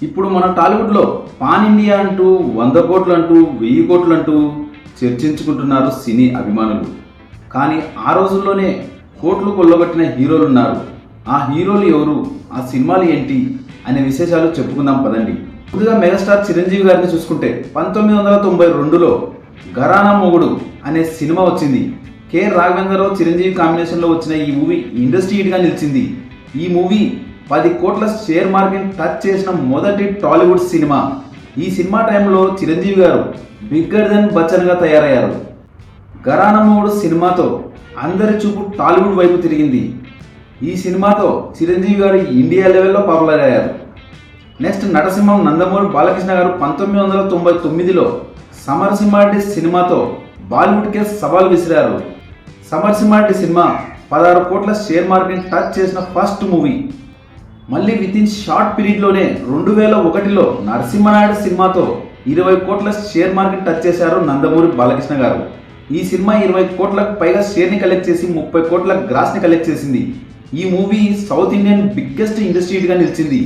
ఇప్పుడు మన టాలీవుడ్లో పాన్ ఇండియా అంటూ 100 కోట్లు అంటూ 1000 కోట్లు అంటూ చర్చించుకుంటున్నారు సినీ అభిమానులు. కానీ ఆ రోజుల్లోనే కోట్లు కొల్లగొట్టిన హీరోలు ఉన్నారు. ఆ హీరోలు ఎవరు, ఆ సినిమాలు ఏంటి అనే విశేషాలు చెప్పుకుందాం పదండి. ముందుగా మెగాస్టార్ చిరంజీవి గారిని చూసుకుంటే 1992లో ఘరానా మొగుడు అనే సినిమా వచ్చింది. కె రాఘవేంద్రరావు చిరంజీవి కాంబినేషన్లో వచ్చిన ఈ మూవీ ఇండస్ట్రీ హిట్గా నిలిచింది. ఈ మూవీ 10 కోట్ల షేర్ మార్కెట్ టచ్ చేసిన మొదటి టాలీవుడ్ సినిమా. ఈ సినిమా టైంలో చిరంజీవి గారు బిగ్గర్ దెన్ బచ్చన్గా తయారయ్యారు. ఘరానా మొగుడు సినిమాతో అందరి చూపు టాలీవుడ్ వైపు తిరిగింది. ఈ సినిమాతో చిరంజీవి గారు ఇండియా లెవెల్లో పాపులర్ అయ్యారు. నెక్స్ట్ నటసింహం నందమూరి బాలకృష్ణ గారు 1999లో సమరసింహారెడ్డి సినిమాతో బాలీవుడ్కే సవాల్ విసిరారు. సమరసింహారెడ్డి సినిమా 16 కోట్ల షేర్ మార్కెట్ టచ్ చేసిన ఫస్ట్ మూవీ. మళ్ళీ వితిన్ షార్ట్ పీరియడ్లోనే 2001లో నరసింహనాయుడు సినిమాతో 20 కోట్ల షేర్ మార్కెట్ టచ్ చేశారు నందమూరి బాలకృష్ణ గారు. ఈ సినిమా 20 కోట్లకు పైగా షేర్ని కలెక్ట్ చేసి 30 కోట్ల గ్రాస్ని కలెక్ట్ చేసింది. ఈ movie south Indian biggest industry హిట్గా నిలిచింది.